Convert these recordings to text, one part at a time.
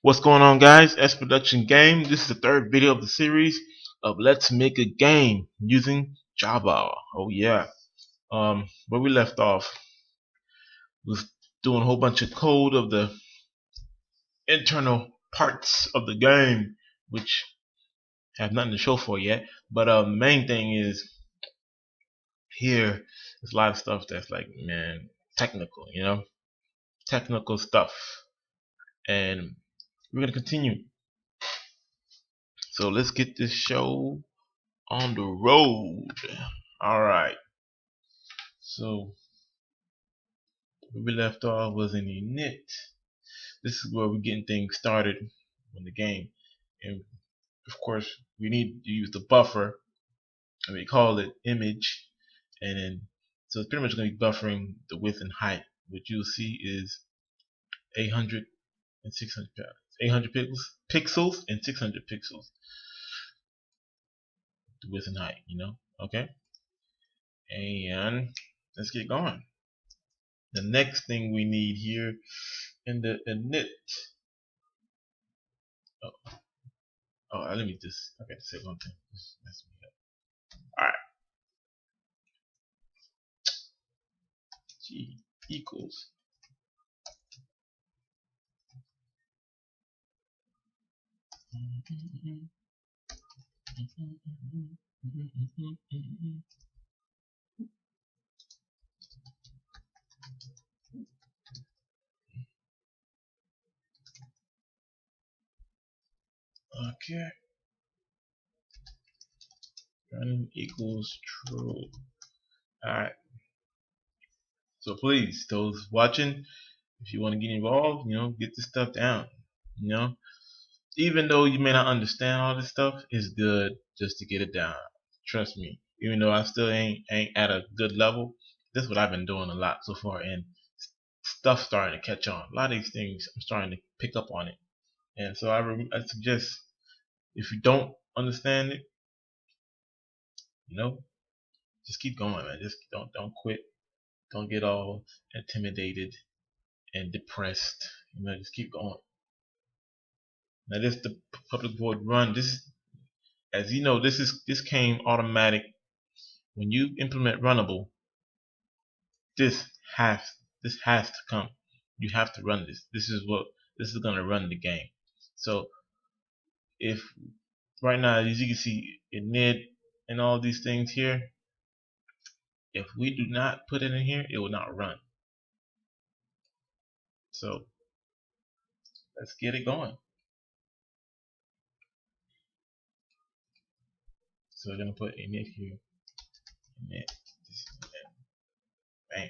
What's going on, guys? S Production Game. This is the third video of the series of Let's Make a Game using Java. Oh yeah. Where we left off was doing a whole bunch of code of the internal parts of the game, which have nothing to show for yet. But the main thing is here there's a lot of stuff that's like, man, technical, technical stuff, and we're gonna continue. So let's get this show on the road. Alright, so where we left off was in init. This is where we're getting things started in the game, and of course we need to use the buffer, and we call it image, and then so it's pretty much going to be buffering the width and height, which you'll see is 800 and 600 pixels and 600 pixels, the width and height, okay. And let's get going. The next thing we need here in the init. Let me just, I got to say one thing. This messed me up. Alright. G equals okay. Running equals true. Alright. So please, those watching, if you want to get involved, get this stuff down. Even though you may not understand all this stuff, it's good just to get it down. Trust me. Even though I still ain't at a good level, this is what I've been doing a lot so far, and stuff starting to catch on. A lot of these things I'm starting to pick up on it, and so I suggest, if you don't understand it, just keep going, man. Just don't quit. Don't get all intimidated and depressed. Just keep going. Now this the public void run. This, as you know, this came automatic. When you implement runnable, this has to come. You have to run this. This is gonna run the game. So if right now, as you can see, init and all these things here, if we do not put it in here, it will not run. So let's get it going. So we're gonna put init here. Init. Bam.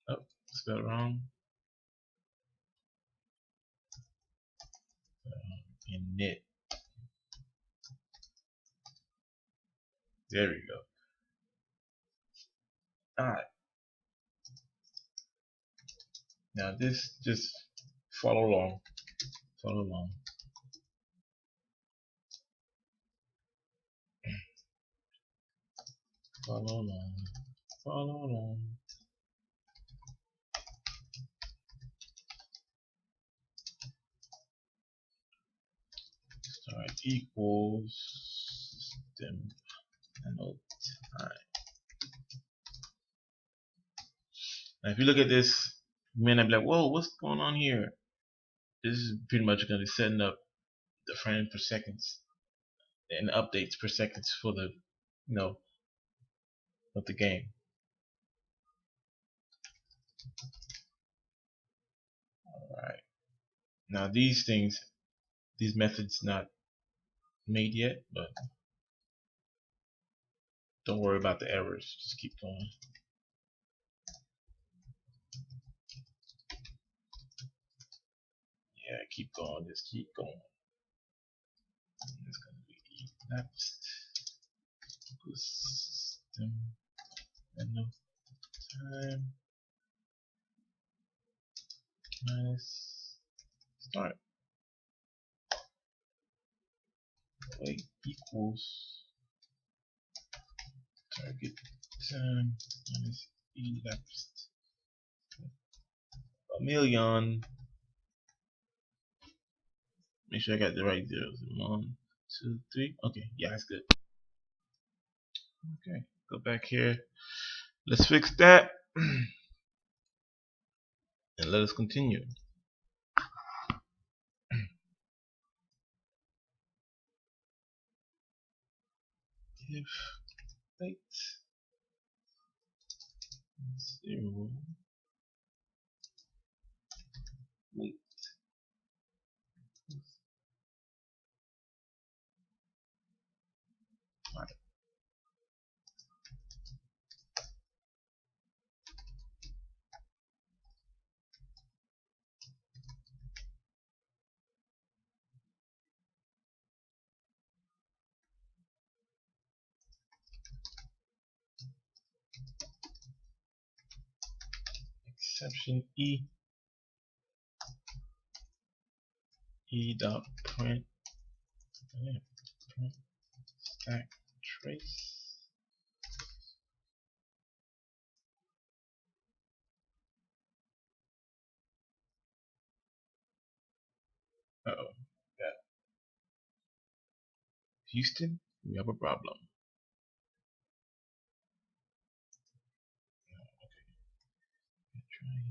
Oh, spelled wrong. Init. There we go. Alright. Now this, just follow along. Follow along. Follow along. Follow along. Start equals system annotate time. Now if you look at this, you may not be like, whoa, what's going on here? This is pretty much going to be setting up the frame per seconds and updates per seconds for the of the game. Alright. Now these methods not made yet, but don't worry about the errors. Just keep going. Yeah, keep going. Just keep going. It's gonna be next system enough time minus start. Wait equals target time minus elapsed a million. Make sure I got the right zeros. 1, 2, 3. Okay, yeah, that's good. Okay, go back here. Let's fix that. And let us continue. If weight 0, weight exception e dot print stack trace. Uh-oh. Got Houston, we have a problem. Okay, try here.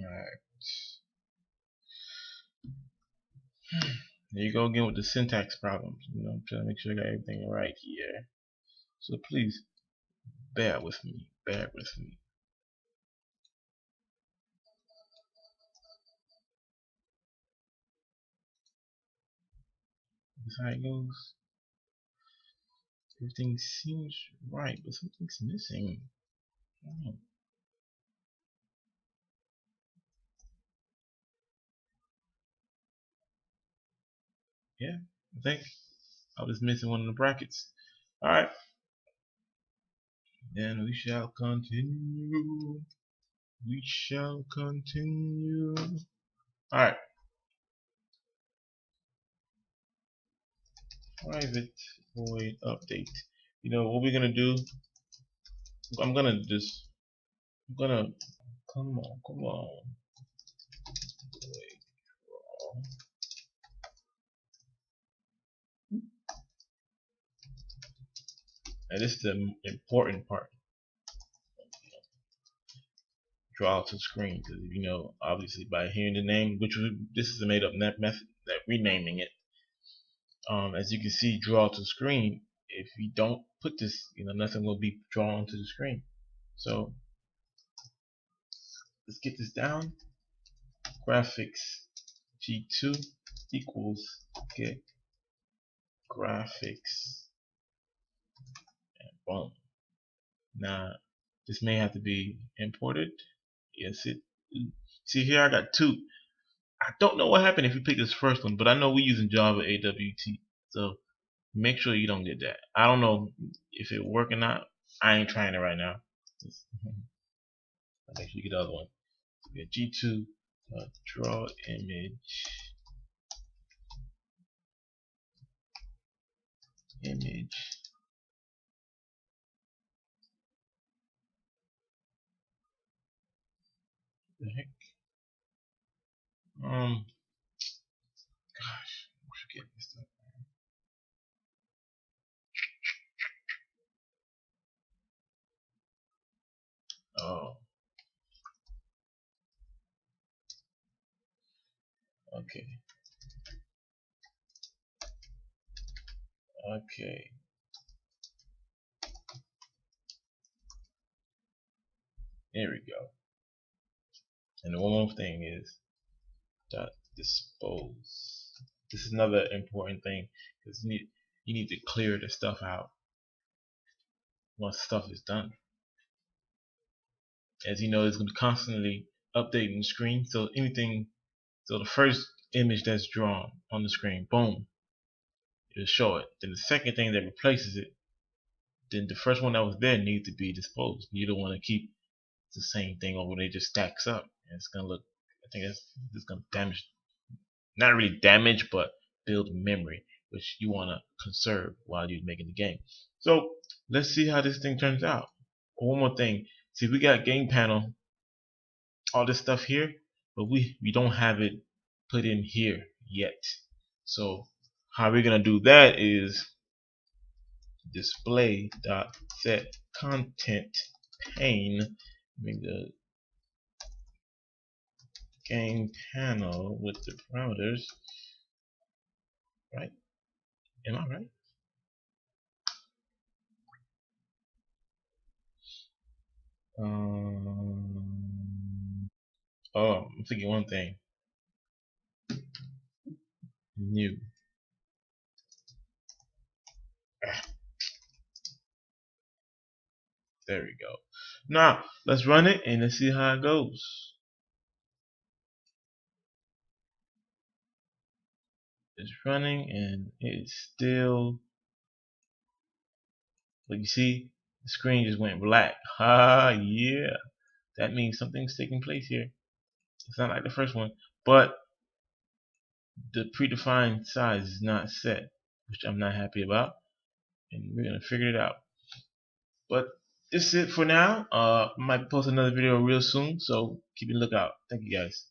Alright. There you go again with the syntax problems. I'm trying to make sure I got everything right here. So please bear with me. Bear with me. That's how it goes. Everything seems right, but something's missing. Oh. Yeah, I think I was missing one of the brackets. Alright. Then we shall continue. We shall continue. Alright. Private void update. What we're gonna do? I'm gonna come on. And this is the important part. Draw to screen, because obviously by hearing the name, this is a made up method that renaming it. As you can see, draw to screen. If you don't put this, nothing will be drawn to the screen. So let's get this down. Graphics G2 equals get graphics, and boom. Now this may have to be imported. Yes, it. See here, I got two. I don't know what happened if you pick this first one, but I know we're using Java AWT, so make sure you don't get that. I don't know if it work or not. I ain't trying it right now. Make sure you get the other one. We got G2 draw image. The heck? Gosh, I forget this stuff. Oh, Okay. Okay. There we go. And one more thing is dot dispose. This is another important thing because you need to clear the stuff out once stuff is done. As you know, it's going to be constantly updating the screen. So the first image that's drawn on the screen, boom, it'll show it. Then the second thing that replaces it, then the first one that was there needs to be disposed. You don't want to keep the same thing over there, it just stacks up. And it's gonna look, I think it's gonna damage, not really damage, but build memory, which you want to conserve while you're making the game. So let's see how this thing turns out. One more thing, see, we got game panel, all this stuff here, but we don't have it put in here yet. So how we're gonna do that is display dot set content pane, make the game panel with the parameters, right? Am I right? Oh, I'm thinking one thing. New. There we go. Now let's run it and let's see how it goes. It's running and it's still, like you see, the screen just went black. Yeah, that means something's taking place here. It's not like the first one, but the predefined size is not set, which I'm not happy about, and we're gonna figure it out. But this is it for now. I might post another video real soon, so keep a lookout. Thank you guys.